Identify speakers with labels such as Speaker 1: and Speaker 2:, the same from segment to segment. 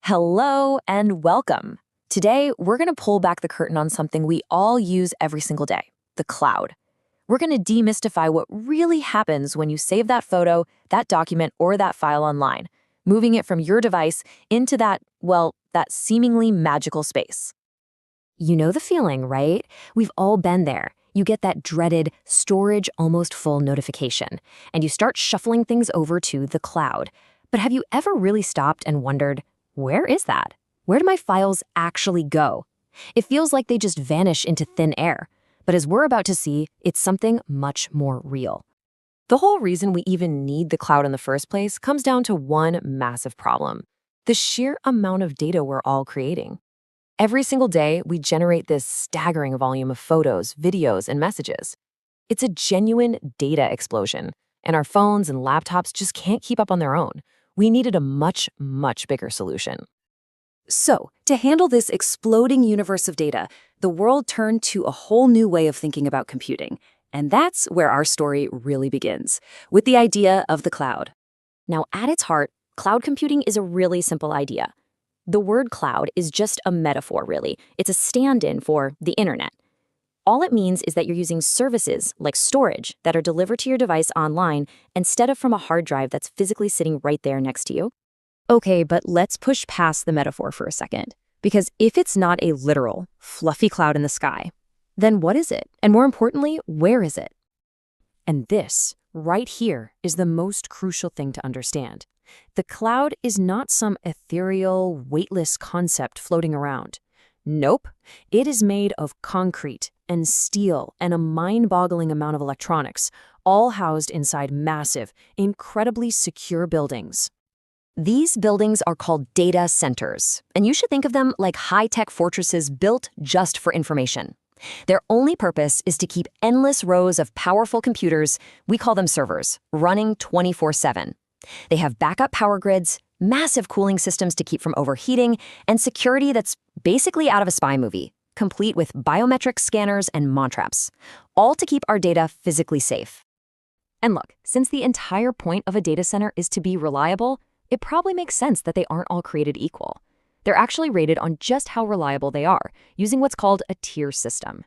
Speaker 1: Hello and welcome. Today, we're going to pull back the curtain on something we all use every single day, the cloud. We're going to demystify what really happens when you save that photo, that document, or that file online, moving it from your device into that seemingly magical space.
Speaker 2: You know the feeling, right? We've all been there. You get that dreaded storage almost full notification, and you start shuffling things over to the cloud. But have you ever really stopped and wondered, where is that? Where do my files actually go? It feels like they just vanish into thin air. But as we're about to see, it's something much more real.
Speaker 1: The whole reason we even need the cloud in the first place comes down to one massive problem: the sheer amount of data we're all creating. Every single day, we generate this staggering volume of photos, videos, and messages. It's a genuine data explosion, and our phones and laptops just can't keep up on their own. We needed a much, much bigger solution.
Speaker 2: So, to handle this exploding universe of data, the world turned to a whole new way of thinking about computing. And that's where our story really begins, with the idea of the cloud. Now, at its heart, cloud computing is a really simple idea. The word cloud is just a metaphor, really. It's a stand-in for the internet. All it means is that you're using services like storage that are delivered to your device online instead of from a hard drive that's physically sitting right there next to you. Okay, but let's push past the metaphor for a second. Because if it's not a literal, fluffy cloud in the sky, then what is it? And more importantly, where is it?
Speaker 1: And this, right here, is the most crucial thing to understand. The cloud is not some ethereal, weightless concept floating around. Nope, it is made of concrete and steel and a mind-boggling amount of electronics, all housed inside massive, incredibly secure buildings.
Speaker 2: These buildings are called data centers, and you should think of them like high-tech fortresses built just for information. Their only purpose is to keep endless rows of powerful computers, we call them servers, running 24/7. They have backup power grids, massive cooling systems to keep from overheating, and security that's basically out of a spy movie, complete with biometric scanners and traps, all to keep our data physically safe. And look, since the entire point of a data center is to be reliable, it probably makes sense that they aren't all created equal. They're actually rated on just how reliable they are, using what's called a tier system.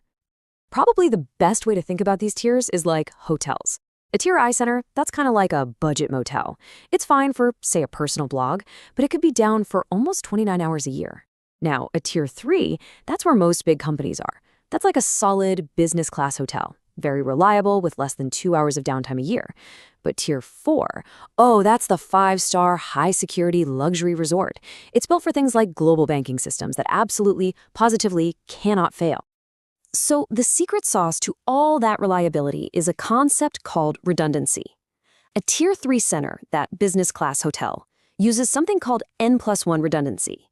Speaker 1: Probably the best way to think about these tiers is like hotels. A tier I center, that's kind of like a budget motel. It's fine for, say, a personal blog, but it could be down for almost 29 hours a year. Now, a tier 3, that's where most big companies are. That's like a solid business class hotel, very reliable with less than 2 hours of downtime a year. But tier 4, oh, that's the 5-star high-security luxury resort. It's built for things like global banking systems that absolutely, positively cannot fail. So the secret sauce to all that reliability is a concept called redundancy. A tier 3 center, that business class hotel, uses something called N+1 redundancy.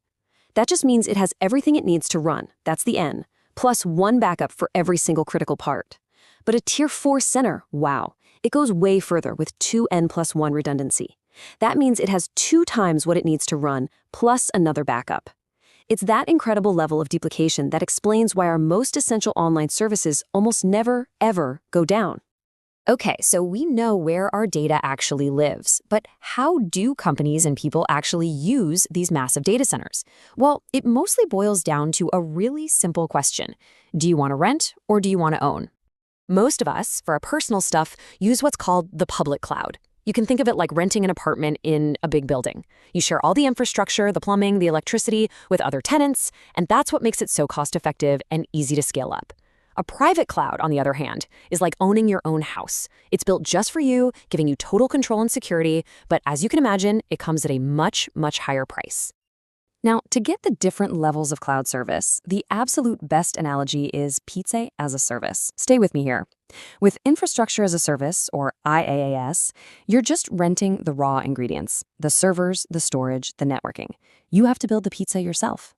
Speaker 1: That just means it has everything it needs to run, that's the N, plus one backup for every single critical part. But a tier 4 center, wow, it goes way further with 2 N+1 redundancy. That means it has 2 times what it needs to run, plus another backup. It's that incredible level of duplication that explains why our most essential online services almost never, ever go down.
Speaker 2: Okay, so we know where our data actually lives, but how do companies and people actually use these massive data centers? Well, it mostly boils down to a really simple question. Do you want to rent or do you want to own? Most of us, for our personal stuff, use what's called the public cloud. You can think of it like renting an apartment in a big building. You share all the infrastructure, the plumbing, the electricity with other tenants, and that's what makes it so cost-effective and easy to scale up. A private cloud, on the other hand, is like owning your own house. It's built just for you, giving you total control and security, but as you can imagine, it comes at a much, much higher price. Now, to get the different levels of cloud service, the absolute best analogy is pizza as a service. Stay with me here. With infrastructure as a service, or IaaS, you're just renting the raw ingredients, the servers, the storage, the networking. You have to build the pizza yourself.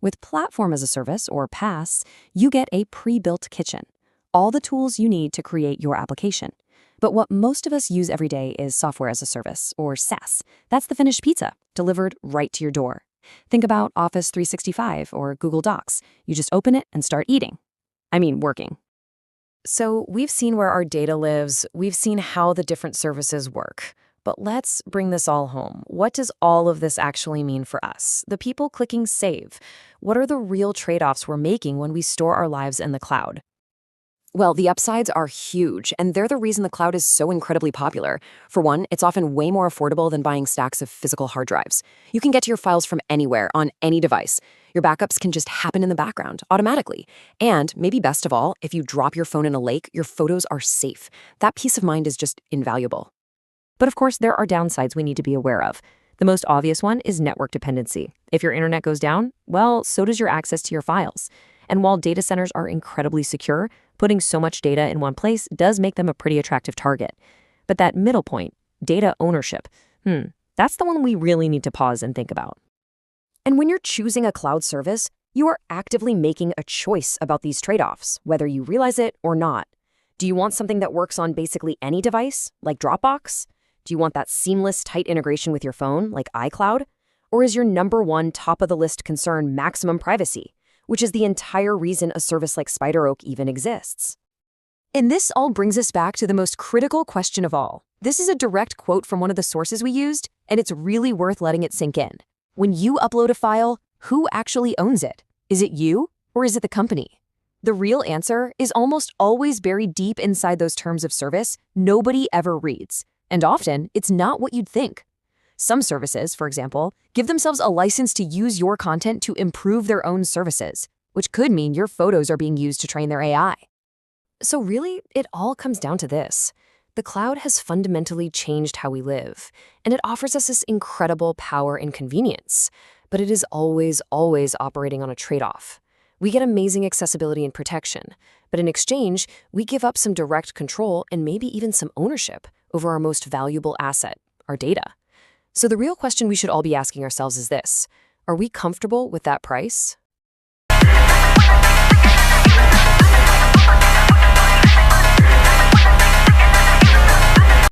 Speaker 2: With platform as a service, or PaaS, you get a pre-built kitchen, all the tools you need to create your application. But what most of us use every day is software as a service, or SaaS. That's the finished pizza, delivered right to your door. Think about Office 365 or Google Docs. You just open it and start eating. Working. So we've seen where our data lives, we've seen how the different services work.
Speaker 1: But let's bring this all home. What does all of this actually mean for us? The people clicking save. What are the real trade-offs we're making when we store our lives in the cloud?
Speaker 2: Well, the upsides are huge, and they're the reason the cloud is so incredibly popular. For one, it's often way more affordable than buying stacks of physical hard drives. You can get to your files from anywhere, on any device. Your backups can just happen in the background, automatically. And, maybe best of all, if you drop your phone in a lake, your photos are safe. That peace of mind is just invaluable.
Speaker 1: But of course, there are downsides we need to be aware of. The most obvious one is network dependency. If your internet goes down, well, so does your access to your files. And while data centers are incredibly secure, putting so much data in one place does make them a pretty attractive target. But that middle point, data ownership, that's the one we really need to pause and think about.
Speaker 2: And when you're choosing a cloud service, you are actively making a choice about these trade-offs, whether you realize it or not. Do you want something that works on basically any device, like Dropbox? Do you want that seamless, tight integration with your phone, like iCloud? Or is your number one top-of-the-list concern maximum privacy, which is the entire reason a service like SpiderOak even exists? And this all brings us back to the most critical question of all. This is a direct quote from one of the sources we used, and it's really worth letting it sink in. When you upload a file, who actually owns it? Is it you, or is it the company? The real answer is almost always buried deep inside those terms of service nobody ever reads. And often, it's not what you'd think. Some services, for example, give themselves a license to use your content to improve their own services, which could mean your photos are being used to train their AI. So really, it all comes down to this. The cloud has fundamentally changed how we live, and it offers us this incredible power and convenience. But it is always, always operating on a trade-off. We get amazing accessibility and protection, but in exchange, we give up some direct control and maybe even some ownership over our most valuable asset, our data. So the real question we should all be asking ourselves is this: are we comfortable with that price?